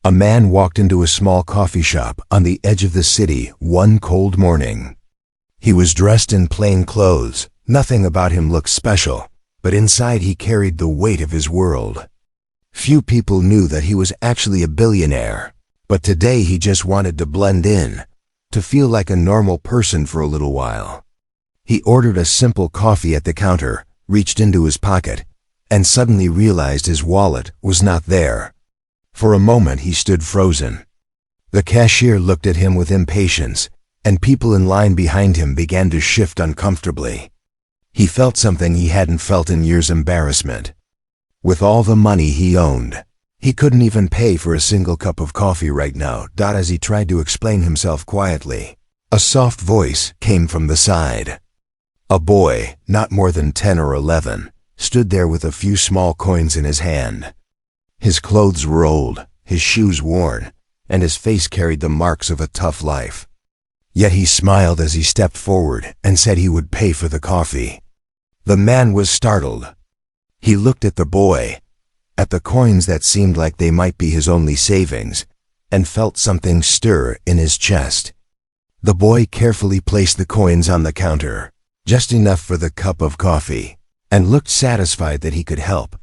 A man walked into a small coffee shop on the edge of the city one cold morning. He was dressed in plain clothes. Nothing about him looked special, but inside he carried the weight of his world. Few people knew that he was actually a billionaire, but today he just wanted to blend in, to feel like a normal person for a little while. He ordered a simple coffee at the counter, reached into his pocket, and suddenly realized his wallet was not there. For a moment he stood frozen. The cashier looked at him with impatience, and people in line behind him began to shift uncomfortably. He felt something he hadn't felt in years: embarrassment. With all the money he owned, he couldn't even pay for a single cup of coffee right now. As he tried to explain himself quietly, a soft voice came from the side. A boy, not more than 10 or 11, stood there with a few small coins in his hand. His clothes were old, his shoes worn, and his face carried the marks of a tough life. Yet he smiled as he stepped forward and said he would pay for the coffee. The man was startled. He looked at the boy, at the coins that seemed like they might be his only savings, and felt something stir in his chest. The boy carefully placed the coins on the counter, just enough for the cup of coffee, and looked satisfied that he could help.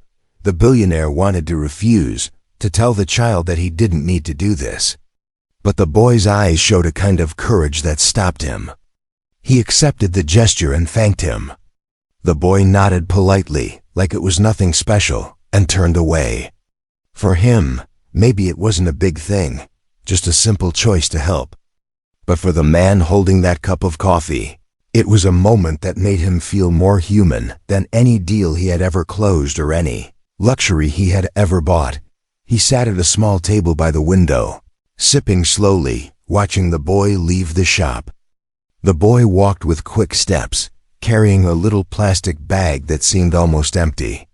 The billionaire wanted to refuse, to tell the child that he didn't need to do this. But the boy's eyes showed a kind of courage that stopped him. He accepted the gesture and thanked him. The boy nodded politely, like it was nothing special, and turned away. For him, maybe it wasn't a big thing, just a simple choice to help. But for the man holding that cup of coffee, it was a moment that made him feel more human than any deal he had ever closed or any luxury he had ever bought. He sat at a small table by the window, sipping slowly, watching the boy leave the shop. The boy walked with quick steps, carrying a little plastic bag that seemed almost empty.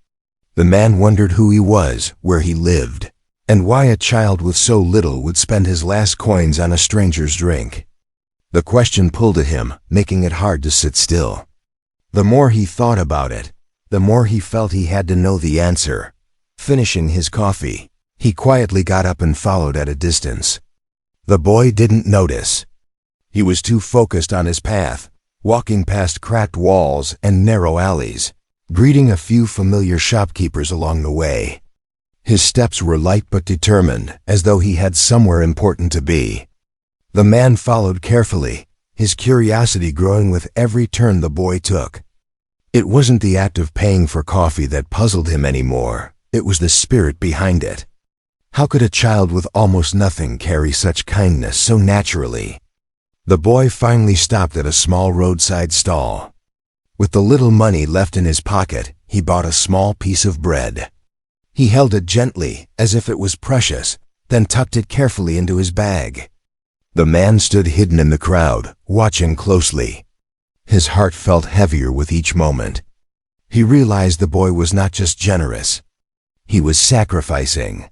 The man wondered who he was, where he lived, and why a child with so little would spend his last coins on a stranger's drink. The question pulled at him, making it hard to sit still. The more he thought about it, the more he felt he had to know the answer. Finishing his coffee, he quietly got up and followed at a distance. The boy didn't notice. He was too focused on his path, walking past cracked walls and narrow alleys, greeting a few familiar shopkeepers along the way. His steps were light but determined, as though he had somewhere important to be. The man followed carefully, his curiosity growing with every turn the boy took. It wasn't the act of paying for coffee that puzzled him anymore, it was the spirit behind it. How could a child with almost nothing carry such kindness so naturally? The boy finally stopped at a small roadside stall. With the little money left in his pocket, he bought a small piece of bread. He held it gently, as if it was precious, then tucked it carefully into his bag. The man stood hidden in the crowd, watching closely. His heart felt heavier with each moment. He realized the boy was not just generous. He was sacrificing.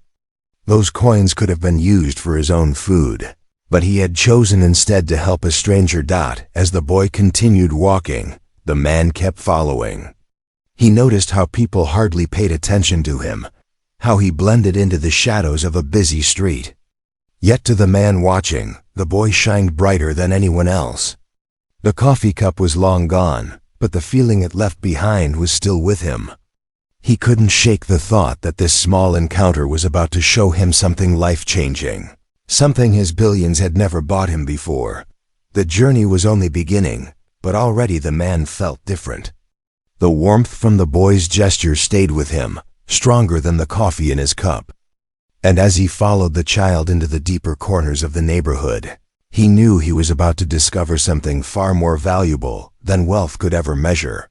Those coins could have been used for his own food, but he had chosen instead to help a stranger. As the boy continued walking, the man kept following. He noticed how people hardly paid attention to him, how he blended into the shadows of a busy street. Yet to the man watching, the boy shined brighter than anyone else. The coffee cup was long gone, but the feeling it left behind was still with him. He couldn't shake the thought that this small encounter was about to show him something life-changing, something his billions had never bought him before. The journey was only beginning, but already the man felt different. The warmth from the boy's gesture stayed with him, stronger than the coffee in his cup. And as he followed the child into the deeper corners of the neighborhood, he knew he was about to discover something far more valuable than wealth could ever measure.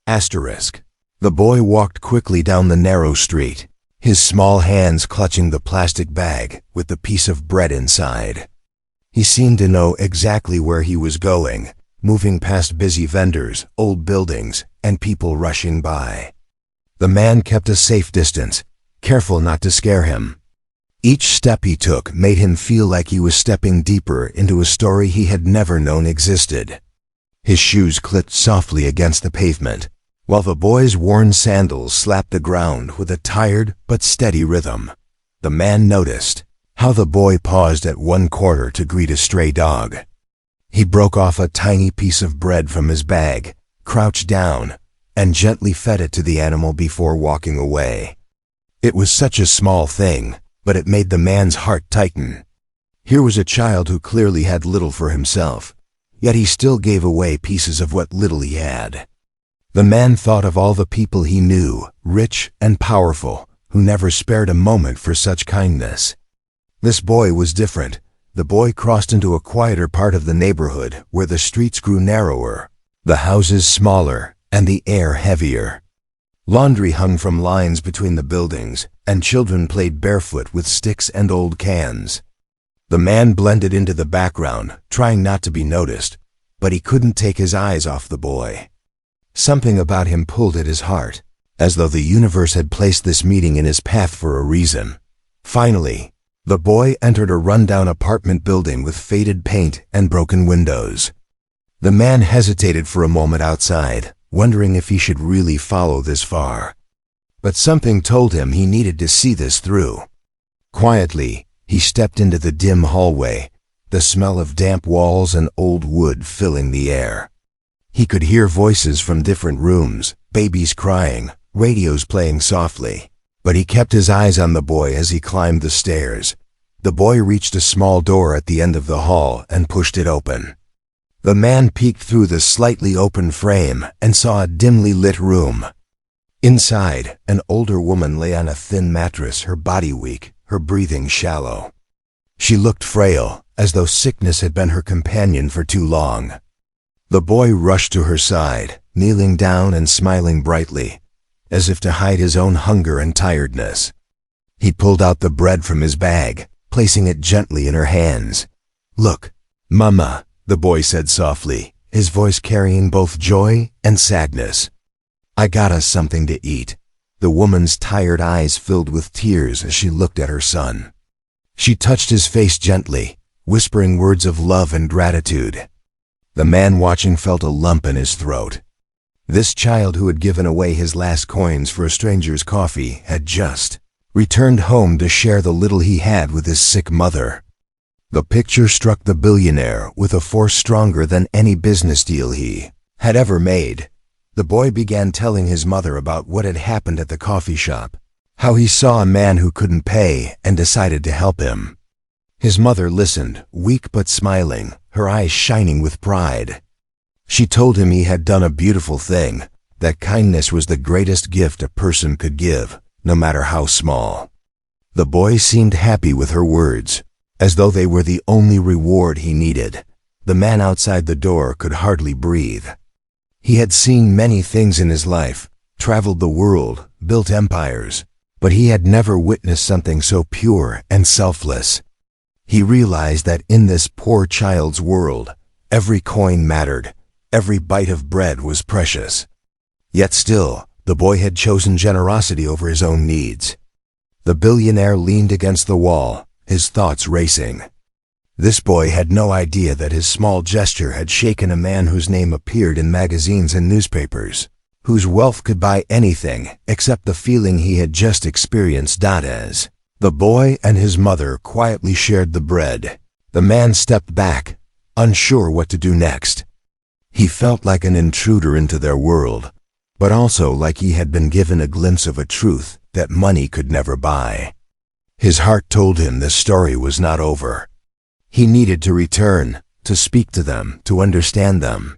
Asterisk. The boy walked quickly down the narrow street, his small hands clutching the plastic bag with the piece of bread inside. He seemed to know exactly where he was going, moving past busy vendors, old buildings, and people rushing by. The man kept a safe distance, careful not to scare him. Each step he took made him feel like he was stepping deeper into a story he had never known existed. His shoes clicked softly against the pavement, while the boy's worn sandals slapped the ground with a tired but steady rhythm. The man noticed, How the boy paused at one corner to greet a stray dog. He broke off a tiny piece of bread from his bag, crouched down, and gently fed it to the animal before walking away. It was such a small thing, but it made the man's heart tighten. Here was a child who clearly had little for himself, yet he still gave away pieces of what little he had. The man thought of all the people he knew, rich and powerful, who never spared a moment for such kindness. This boy was different. The boy crossed into a quieter part of the neighborhood where the streets grew narrower, the houses smaller, and the air heavier. Laundry hung from lines between the buildings, and children played barefoot with sticks and old cans. The man blended into the background, trying not to be noticed, but he couldn't take his eyes off the boy. Something about him pulled at his heart, as though the universe had placed this meeting in his path for a reason. Finally, the boy entered a rundown apartment building with faded paint and broken windows. The man hesitated for a moment outside, wondering if he should really follow this far. But something told him he needed to see this through. Quietly, he stepped into the dim hallway, the smell of damp walls and old wood filling the air. He could hear voices from different rooms, babies crying, radios playing softly, but he kept his eyes on the boy as he climbed the stairs. The boy reached a small door at the end of the hall and pushed it open. The man peeked through the slightly open frame and saw a dimly lit room. Inside, an older woman lay on a thin mattress, her body weak, her breathing shallow. She looked frail, as though sickness had been her companion for too long. The boy rushed to her side, kneeling down and smiling brightly, as if to hide his own hunger and tiredness. He pulled out the bread from his bag, placing it gently in her hands. "Look, Mama," the boy said softly, his voice carrying both joy and sadness. "I got us something to eat." The woman's tired eyes filled with tears as she looked at her son. She touched his face gently, whispering words of love and gratitude. The man watching felt a lump in his throat. This child who had given away his last coins for a stranger's coffee had just returned home to share the little he had with his sick mother. The picture struck the billionaire with a force stronger than any business deal he had ever made. The boy began telling his mother about what had happened at the coffee shop, how he saw a man who couldn't pay and decided to help him. His mother listened, weak but smiling, her eyes shining with pride. She told him he had done a beautiful thing, that kindness was the greatest gift a person could give, no matter how small. The boy seemed happy with her words, as though they were the only reward he needed. The man outside the door could hardly breathe. He had seen many things in his life, traveled the world, built empires, but he had never witnessed something so pure and selfless. He realized that in this poor child's world, every coin mattered, every bite of bread was precious. Yet still, the boy had chosen generosity over his own needs. The billionaire leaned against the wall, his thoughts racing. This boy had no idea that his small gesture had shaken a man whose name appeared in magazines and newspapers, whose wealth could buy anything except the feeling he had just experienced. As the boy and his mother quietly shared the bread, the man stepped back, unsure what to do next. He felt like an intruder into their world, but also like he had been given a glimpse of a truth that money could never buy. His heart told him this story was not over. He needed to return, to speak to them, to understand them.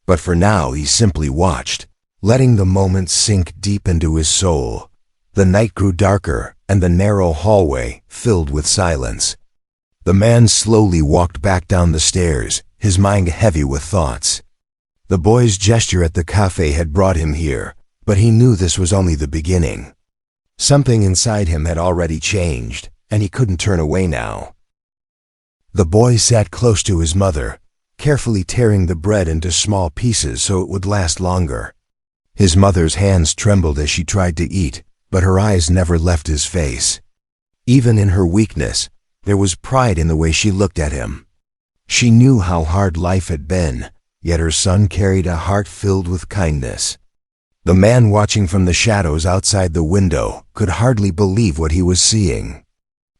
But for now he simply watched, letting the moment sink deep into his soul. The night grew darker, and the narrow hallway filled with silence. The man slowly walked back down the stairs, his mind heavy with thoughts. The boy's gesture at the cafe had brought him here, but he knew this was only the beginning. Something inside him had already changed, and he couldn't turn away now. The boy sat close to his mother, carefully tearing the bread into small pieces so it would last longer. His mother's hands trembled as she tried to eat, but her eyes never left his face. Even in her weakness, there was pride in the way she looked at him. She knew how hard life had been, yet her son carried a heart filled with kindness. The man watching from the shadows outside the window could hardly believe what he was seeing.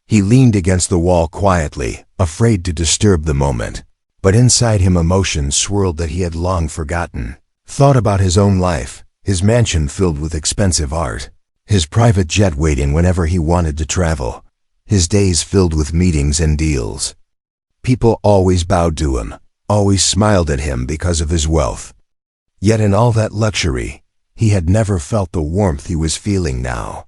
He leaned against the wall quietly, afraid to disturb the moment. But inside him emotions swirled that he had long forgotten. Thought about his own life, his mansion filled with expensive art, his private jet waiting whenever he wanted to travel, his days filled with meetings and deals. People always bowed to him, always smiled at him because of his wealth. Yet in all that luxury, he had never felt the warmth he was feeling now.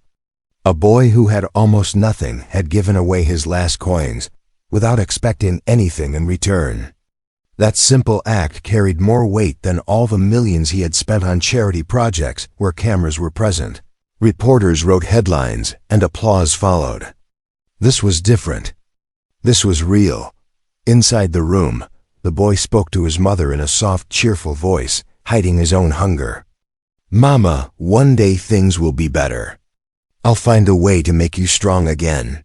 A boy who had almost nothing had given away his last coins without expecting anything in return. That simple act carried more weight than all the millions he had spent on charity projects where cameras were present. Reporters wrote headlines and applause followed. This was different. This was real. Inside the room, the boy spoke to his mother in a soft, cheerful voice, hiding his own hunger. "Mama, one day things will be better. I'll find a way to make you strong again.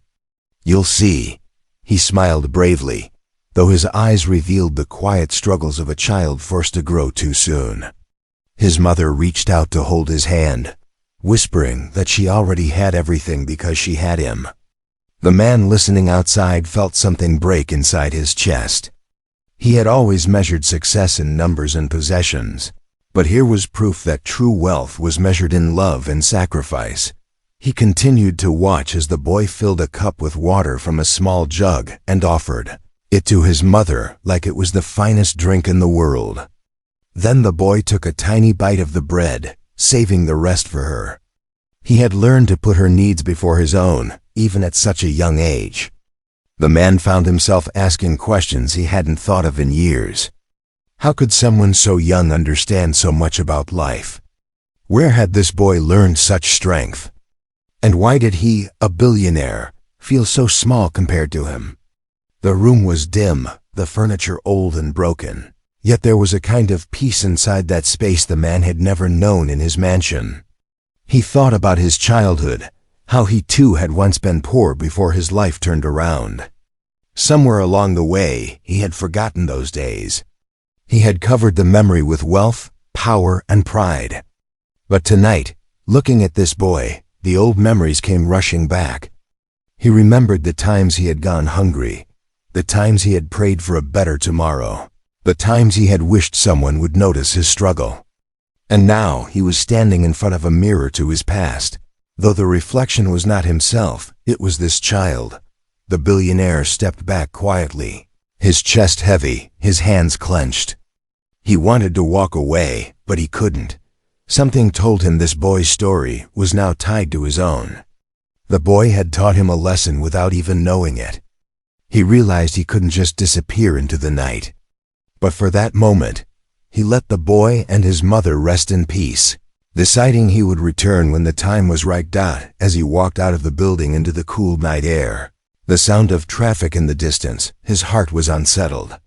You'll see." He smiled bravely, though his eyes revealed the quiet struggles of a child forced to grow too soon. His mother reached out to hold his hand, whispering that she already had everything because she had him. The man listening outside felt something break inside his chest. He had always measured success in numbers and possessions, but here was proof that true wealth was measured in love and sacrifice. He continued to watch as the boy filled a cup with water from a small jug and offered it to his mother like it was the finest drink in the world. Then the boy took a tiny bite of the bread, saving the rest for her. He had learned to put her needs before his own, even at such a young age. The man found himself asking questions he hadn't thought of in years. How could someone so young understand so much about life? Where had this boy learned such strength? And why did he, a billionaire, feel so small compared to him? The room was dim, the furniture old and broken, yet there was a kind of peace inside that space the man had never known in his mansion. He thought about his childhood, how he too had once been poor before his life turned around. Somewhere along the way, he had forgotten those days. He had covered the memory with wealth, power, and pride. But tonight, looking at this boy, the old memories came rushing back. He remembered the times he had gone hungry, the times he had prayed for a better tomorrow, the times he had wished someone would notice his struggle. And now he was standing in front of a mirror to his past. Though the reflection was not himself, it was this child. The billionaire stepped back quietly, his chest heavy, his hands clenched. He wanted to walk away, but he couldn't. Something told him this boy's story was now tied to his own. The boy had taught him a lesson without even knowing it. He realized he couldn't just disappear into the night. But for that moment, he let the boy and his mother rest in peace, deciding he would return when the time was right. As he walked out of the building into the cool night air, the sound of traffic in the distance, his heart was unsettled.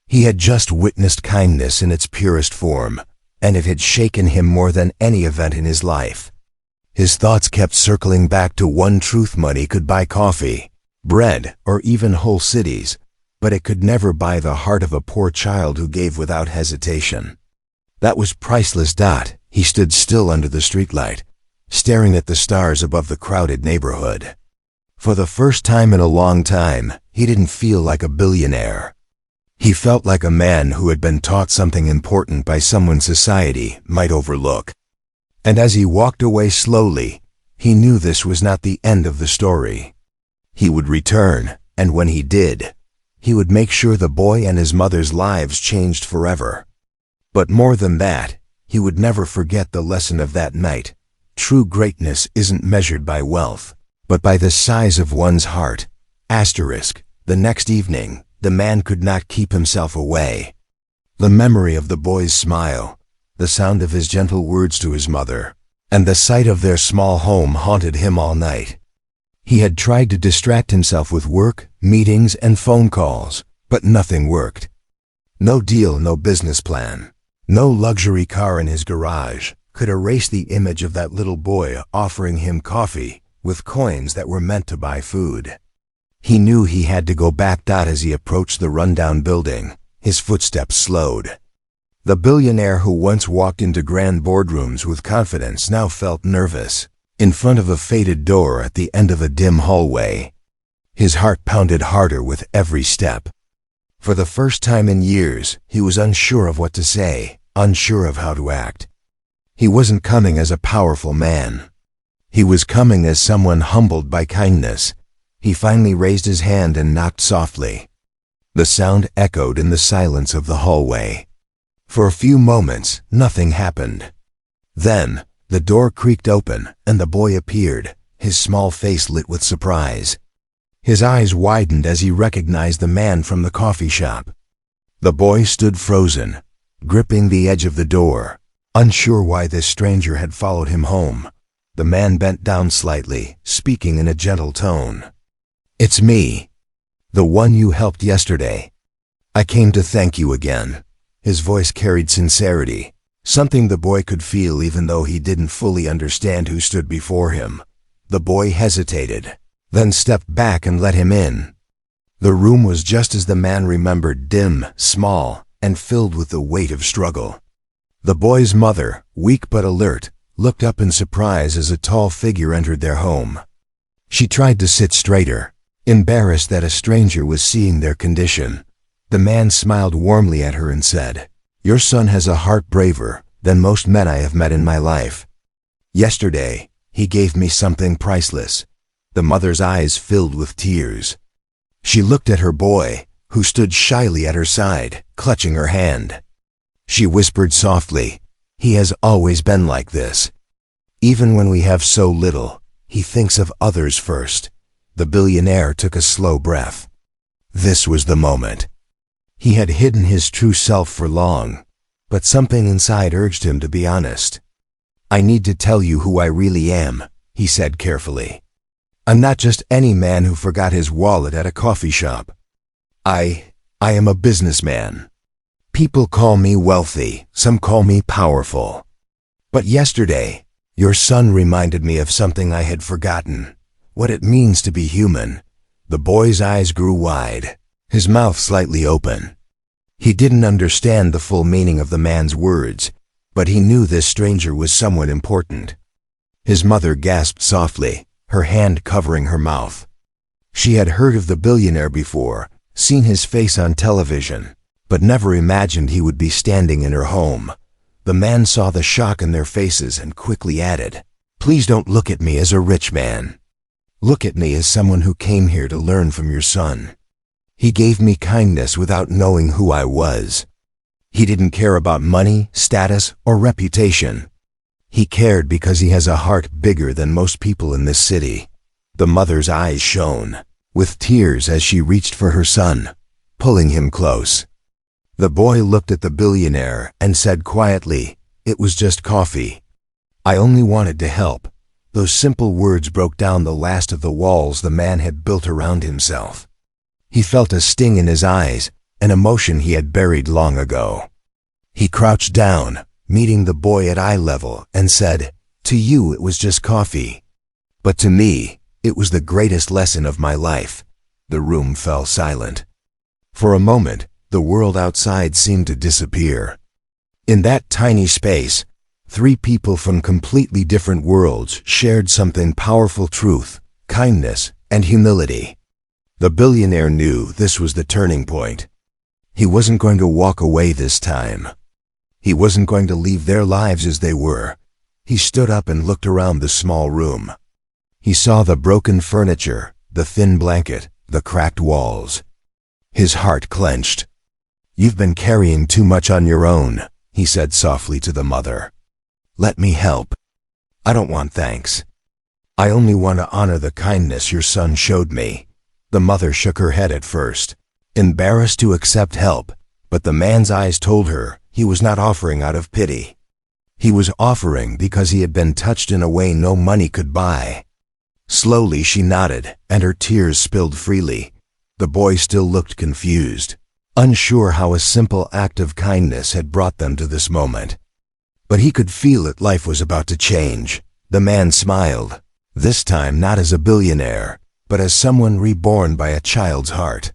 He had just witnessed kindness in its purest form, and it had shaken him more than any event in his life. His thoughts kept circling back to one truth: money could buy coffee, bread, or even whole cities, but it could never buy the heart of a poor child who gave without hesitation. That was priceless. He stood still under the streetlight, staring at the stars above the crowded neighborhood. For the first time in a long time, he didn't feel like a billionaire. He felt like a man who had been taught something important by someone society might overlook. And as he walked away slowly, he knew this was not the end of the story. He would return, and when he did, he would make sure the boy and his mother's lives changed forever. But more than that, he would never forget the lesson of that night. True greatness isn't measured by wealth, but by the size of one's heart. The next evening, the man could not keep himself away. The memory of the boy's smile, the sound of his gentle words to his mother, and the sight of their small home haunted him all night. He had tried to distract himself with work, meetings, and phone calls, but nothing worked. No deal, no business plan, no luxury car in his garage could erase the image of that little boy offering him coffee with coins that were meant to buy food. He knew he had to go back. As he approached the rundown building, his footsteps slowed. The billionaire who once walked into grand boardrooms with confidence now felt nervous, in front of a faded door at the end of a dim hallway. His heart pounded harder with every step. For the first time in years, he was unsure of what to say, unsure of how to act. He wasn't coming as a powerful man. He was coming as someone humbled by kindness. He finally raised his hand and knocked softly. The sound echoed in the silence of the hallway. For a few moments, nothing happened. Then, the door creaked open, and the boy appeared, his small face lit with surprise. His eyes widened as he recognized the man from the coffee shop. The boy stood frozen, gripping the edge of the door, unsure why this stranger had followed him home. The man bent down slightly, speaking in a gentle tone. "It's me. The one you helped yesterday. I came to thank you again." His voice carried sincerity, something the boy could feel even though he didn't fully understand who stood before him. The boy hesitated, then stepped back and let him in. The room was just as the man remembered, dim, small, and filled with the weight of struggle. The boy's mother, weak but alert, looked up in surprise as a tall figure entered their home. She tried to sit straighter, embarrassed that a stranger was seeing their condition. The man smiled warmly at her and said, "Your son has a heart braver than most men I have met in my life. Yesterday, he gave me something priceless." The mother's eyes filled with tears. She looked at her boy, who stood shyly at her side, clutching her hand. She whispered softly, "He has always been like this. Even when we have so little, he thinks of others first." The billionaire took a slow breath. This was the moment. He had hidden his true self for long, but something inside urged him to be honest. "I need to tell you who I really am," he said carefully. "I'm not just any man who forgot his wallet at a coffee shop. I am a businessman. People call me wealthy, some call me powerful. But yesterday, your son reminded me of something I had forgotten, what it means to be human." The boy's eyes grew wide, his mouth slightly open. He didn't understand the full meaning of the man's words, but he knew this stranger was someone important. His mother gasped softly, her hand covering her mouth. She had heard of the billionaire before, seen his face on television, but never imagined he would be standing in her home. The man saw the shock in their faces and quickly added, "Please don't look at me as a rich man. Look at me as someone who came here to learn from your son. He gave me kindness without knowing who I was. He didn't care about money, status, or reputation. He cared because he has a heart bigger than most people in this city." The mother's eyes shone, with tears as she reached for her son, pulling him close. The boy looked at the billionaire and said quietly, "It was just coffee. I only wanted to help." Those simple words broke down the last of the walls the man had built around himself. He felt a sting in his eyes, an emotion he had buried long ago. He crouched down, meeting the boy at eye level, and said, "To you it was just coffee. But to me, it was the greatest lesson of my life." The room fell silent. For a moment, the world outside seemed to disappear. In that tiny space, three people from completely different worlds shared something powerful: truth, kindness, and humility. The billionaire knew this was the turning point. He wasn't going to walk away this time. He wasn't going to leave their lives as they were. He stood up and looked around the small room. He saw the broken furniture, the thin blanket, the cracked walls. His heart clenched. "You've been carrying too much on your own," he said softly to the mother. "Let me help. I don't want thanks. I only want to honor the kindness your son showed me." The mother shook her head at first, embarrassed to accept help, but the man's eyes told her he was not offering out of pity. He was offering because he had been touched in a way no money could buy. Slowly she nodded, and her tears spilled freely. The boy still looked confused, unsure how a simple act of kindness had brought them to this moment. But he could feel that life was about to change. The man smiled, this time not as a billionaire, but as someone reborn by a child's heart.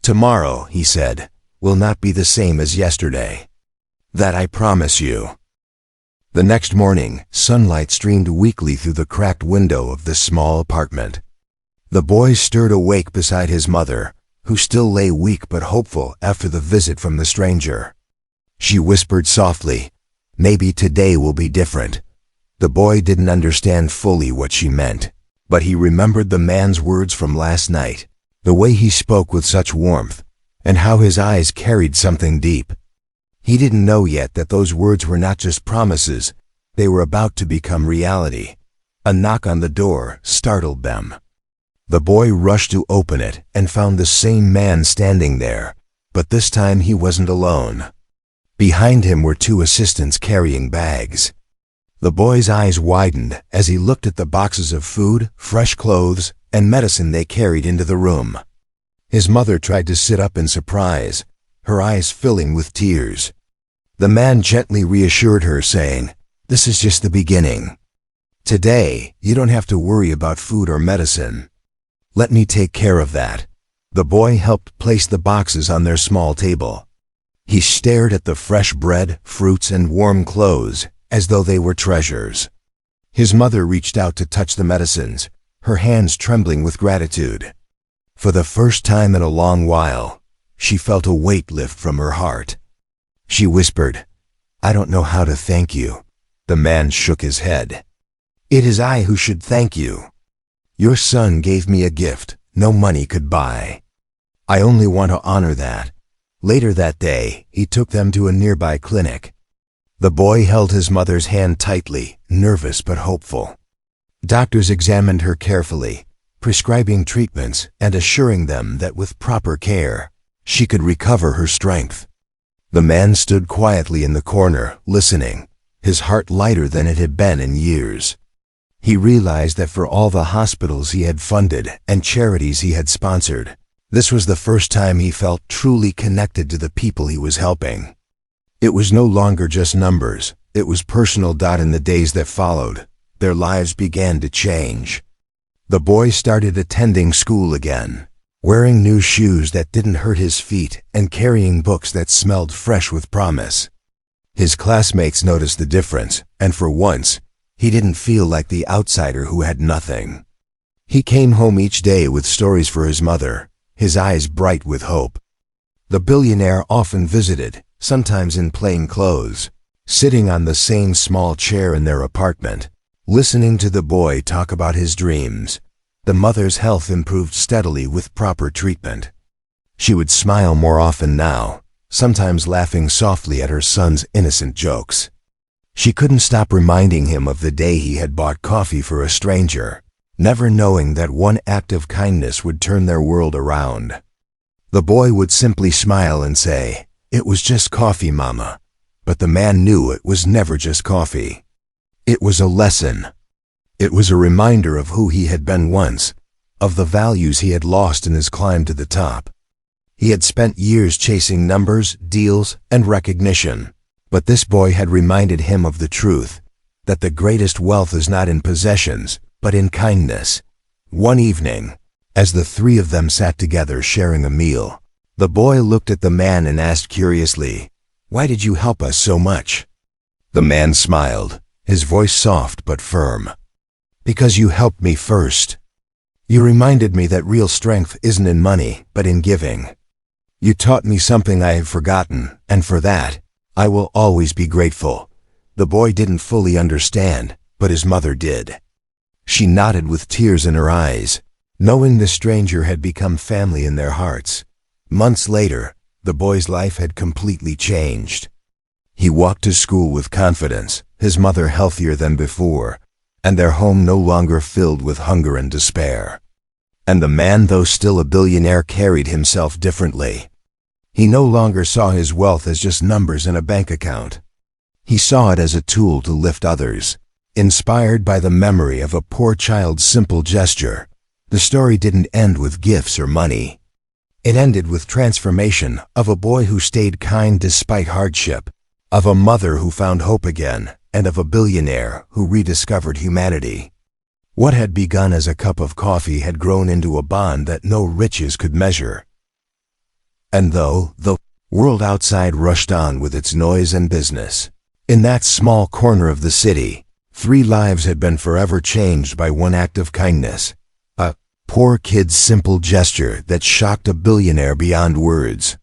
"Tomorrow," he said, "will not be the same as yesterday. That I promise you." The next morning, sunlight streamed weakly through the cracked window of the small apartment. The boy stirred awake beside his mother, who still lay weak but hopeful after the visit from the stranger. She whispered softly, "Maybe today will be different." The boy didn't understand fully what she meant, but he remembered the man's words from last night, the way he spoke with such warmth, and how his eyes carried something deep. He didn't know yet that those words were not just promises, they were about to become reality. A knock on the door startled them. The boy rushed to open it and found the same man standing there, but this time he wasn't alone. Behind him were two assistants carrying bags. The boy's eyes widened as he looked at the boxes of food, fresh clothes, and medicine they carried into the room. His mother tried to sit up in surprise, her eyes filling with tears. The man gently reassured her, saying, "This is just the beginning. Today, you don't have to worry about food or medicine. Let me take care of that." The boy helped place the boxes on their small table. He stared at the fresh bread, fruits, and warm clothes as though they were treasures. His mother reached out to touch the medicines, her hands trembling with gratitude. For the first time in a long while, she felt a weight lift from her heart. She whispered, "I don't know how to thank you." The man shook his head. "It is I who should thank you. Your son gave me a gift no money could buy. I only want to honor that." Later that day, he took them to a nearby clinic. The boy held his mother's hand tightly, nervous but hopeful. Doctors examined her carefully, prescribing treatments and assuring them that with proper care, she could recover her strength. The man stood quietly in the corner, listening, his heart lighter than it had been in years. He realized that for all the hospitals he had funded and charities he had sponsored, this was the first time he felt truly connected to the people he was helping. It was no longer just numbers, it was personal. In the days that followed, their lives began to change. The boy started attending school again, wearing new shoes that didn't hurt his feet and carrying books that smelled fresh with promise. His classmates noticed the difference, and for once, he didn't feel like the outsider who had nothing. He came home each day with stories for his mother, his eyes bright with hope. The billionaire often visited, sometimes in plain clothes, sitting on the same small chair in their apartment, listening to the boy talk about his dreams. The mother's health improved steadily with proper treatment. She would smile more often now, sometimes laughing softly at her son's innocent jokes. She couldn't stop reminding him of the day he had bought coffee for a stranger, never knowing that one act of kindness would turn their world around. The boy would simply smile and say, "It was just coffee, Mama." But the man knew it was never just coffee. It was a lesson. It was a reminder of who he had been once, of the values he had lost in his climb to the top. He had spent years chasing numbers, deals, and recognition. But this boy had reminded him of the truth, that the greatest wealth is not in possessions, but in kindness. One evening, as the three of them sat together sharing a meal, the boy looked at the man and asked curiously, "Why did you help us so much?" The man smiled, his voice soft but firm. "Because you helped me first. You reminded me that real strength isn't in money, but in giving. You taught me something I had forgotten, and for that, I will always be grateful." The boy didn't fully understand, but his mother did. She nodded with tears in her eyes, knowing the stranger had become family in their hearts. Months later, the boy's life had completely changed. He walked to school with confidence, his mother healthier than before, and their home no longer filled with hunger and despair. And the man, though still a billionaire, carried himself differently. He no longer saw his wealth as just numbers in a bank account. He saw it as a tool to lift others. Inspired by the memory of a poor child's simple gesture, the story didn't end with gifts or money. It ended with transformation, of a boy who stayed kind despite hardship, of a mother who found hope again, and of a billionaire who rediscovered humanity. What had begun as a cup of coffee had grown into a bond that no riches could measure. And though the world outside rushed on with its noise and business, in that small corner of the city, 3 lives had been forever changed by one act of kindness. A Poor kid's simple gesture that shocked a billionaire beyond words.